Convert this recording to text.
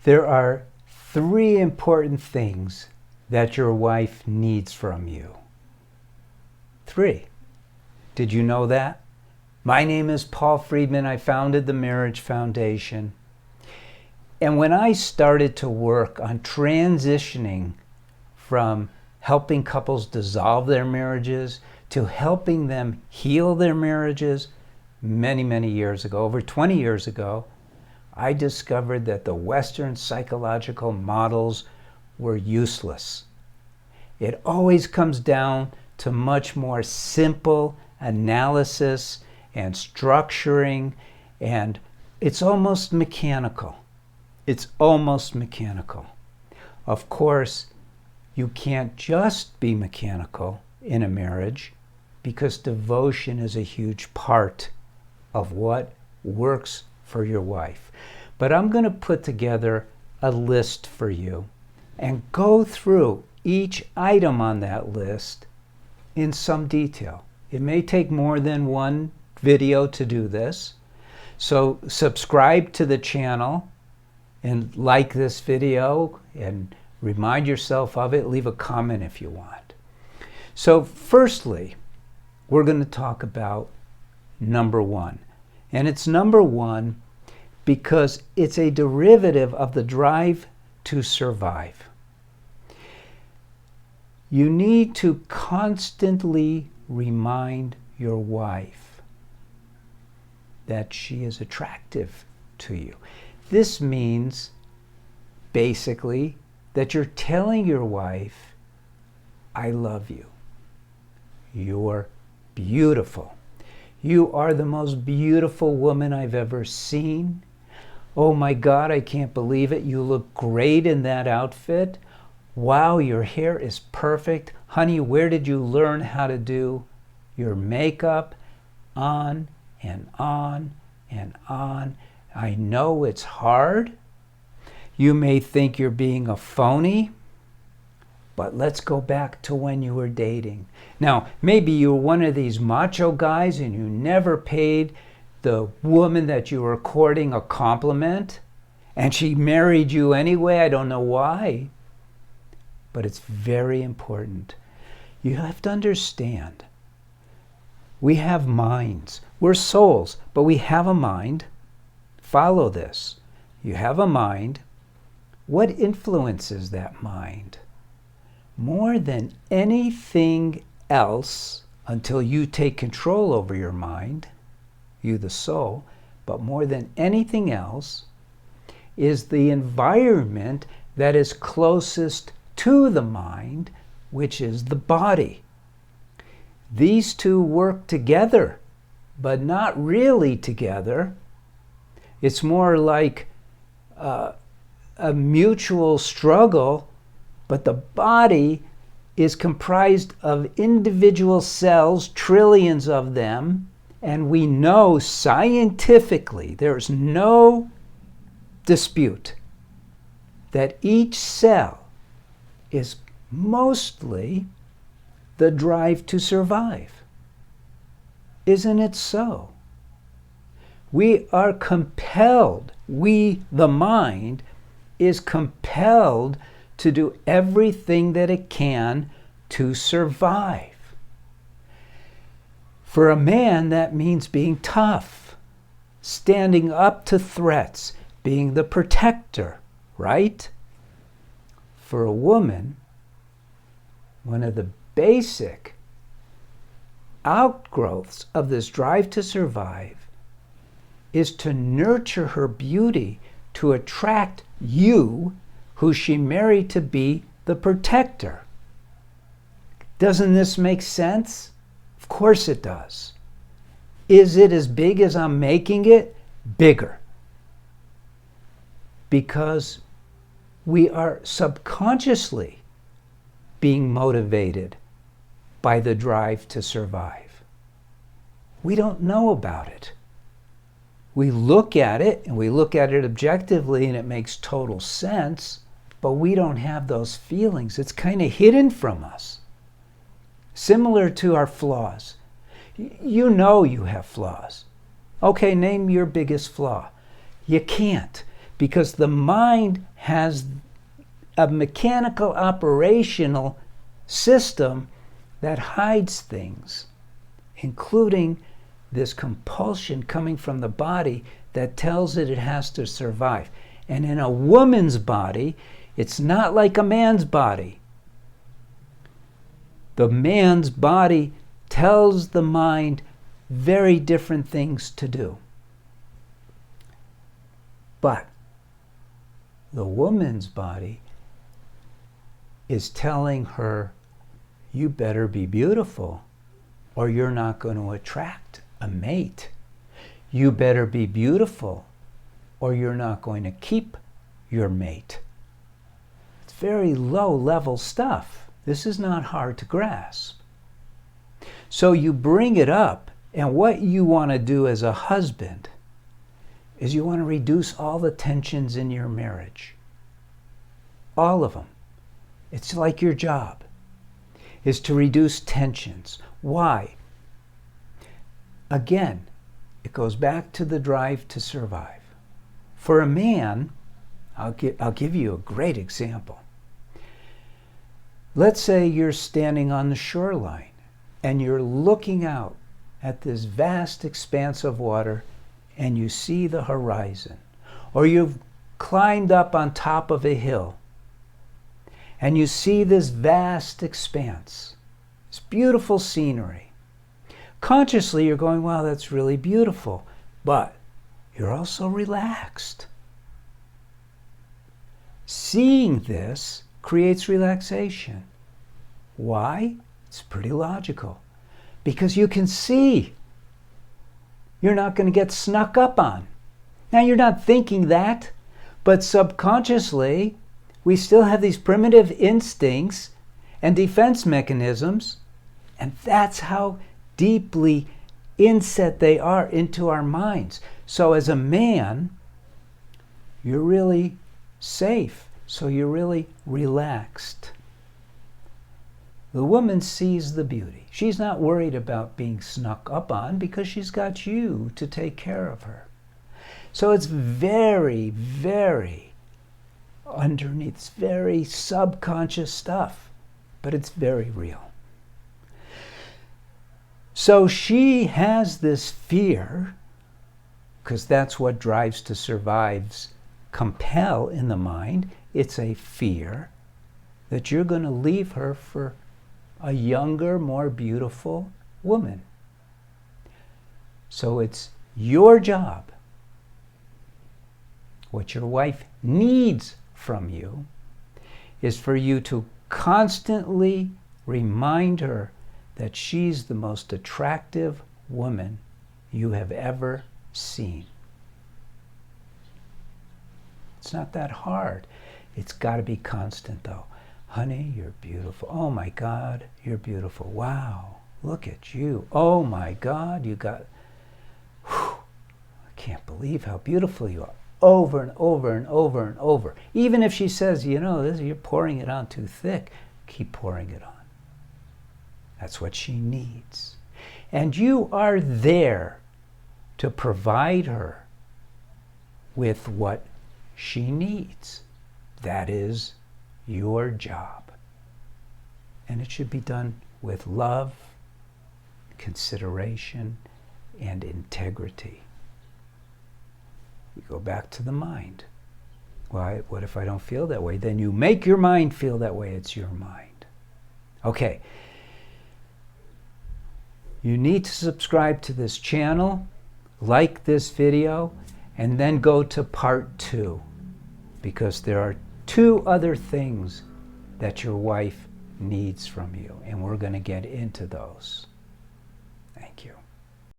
There are 3 important things that your wife needs from you. 3. Did you know that? My name is Paul Friedman. I founded the Marriage Foundation. And when I started to work on transitioning from helping couples dissolve their marriages to helping them heal their marriages many, many years ago, over 20 years ago, I discovered that the Western psychological models were useless. It always comes down to much more simple analysis and structuring, and it's almost mechanical. It's almost mechanical. Of course, you can't just be mechanical in a marriage because devotion is a huge part of what works for your wife. But I'm going to put together a list for you and go through each item on that list in some detail. It may take more than one video to do this. So subscribe to the channel and like this video and remind yourself of it. Leave a comment if you want. So firstly, we're going to talk about number 1. And it's number 1 because it's a derivative of the drive to survive. You need to constantly remind your wife that she is attractive to you. This means basically that you're telling your wife, I love you. You're beautiful. You are the most beautiful woman I've ever seen. Oh my God, I can't believe it. You look great in that outfit. Wow, your hair is perfect. Honey, where did you learn how to do your makeup? On and on and on. I know it's hard. You may think you're being a phony, but let's go back to when you were dating. Now, maybe you were one of these macho guys and you never paid the woman that you were courting a compliment, and she married you anyway. I don't know why, but it's very important. You have to understand, we have minds. We're souls, but we have a mind. Follow this. You have a mind. What influences that mind? More than anything else, until you take control over your mind, you the soul, but more than anything else, is the environment that is closest to the mind, which is the body. These two work together, but not really together. It's more like a mutual struggle, but the body is comprised of individual cells, trillions of them, and we know scientifically, there's no dispute, that each cell is mostly the drive to survive. Isn't it so? We are compelled, we, the mind, is compelled to do everything that it can to survive. For a man, that means being tough, standing up to threats, being the protector, right? For a woman, one of the basic outgrowths of this drive to survive is to nurture her beauty to attract you, who she married to be the protector. Doesn't this make sense? Of course it does. Is it as big as I'm making it? Bigger. Because we are subconsciously being motivated by the drive to survive. We don't know about it. We look at it, and we look at it objectively, and it makes total sense, but we don't have those feelings. It's kind of hidden from us. Similar to our flaws. You know you have flaws. Okay, name your biggest flaw. You can't, because the mind has a mechanical operational system that hides things, including this compulsion coming from the body that tells it has to survive. And in a woman's body, it's not like a man's body. The man's body tells the mind very different things to do. But the woman's body is telling her, you better be beautiful or you're not going to attract a mate. You better be beautiful or you're not going to keep your mate. It's very low level stuff. This is not hard to grasp. So you bring it up, and what you want to do as a husband is you want to reduce all the tensions in your marriage. All of them. It's like your job is to reduce tensions. Why? Again, it goes back to the drive to survive. For a man, I'll give you a great example. Let's say you're standing on the shoreline and you're looking out at this vast expanse of water and you see the horizon. Or you've climbed up on top of a hill and you see this vast expanse. It's beautiful scenery. Consciously you're going, wow, that's really beautiful. But you're also relaxed. Seeing this creates relaxation. Why? It's pretty logical. Because you can see. You're not going to get snuck up on. Now, you're not thinking that, but subconsciously, we still have these primitive instincts and defense mechanisms, and that's how deeply inset they are into our minds. So as a man, you're really safe, so you're really relaxed. The woman sees the beauty. She's not worried about being snuck up on because she's got you to take care of her. So it's very, very underneath, it's very subconscious stuff, but it's very real. So she has this fear, because that's what drives to survives compel in the mind. It's a fear that you're going to leave her for a younger, more beautiful woman. So it's your job. What your wife needs from you is for you to constantly remind her that she's the most attractive woman you have ever seen. It's not that hard. It's got to be constant, though. Honey, you're beautiful. Oh my God, you're beautiful. Wow, look at you. Oh my God, you got, I can't believe how beautiful you are. Over and over and over and over. Even if she says, you know, you're pouring it on too thick, keep pouring it on. That's what she needs. And you are there to provide her with what she needs. That is your job. And it should be done with love, consideration, and integrity. We go back to the mind. Why? What if I don't feel that way? Then you make your mind feel that way. It's your mind. Okay. You need to subscribe to this channel, like this video, and then go to part 2, because there are 2 other things that your wife needs from you, and we're going to get into those.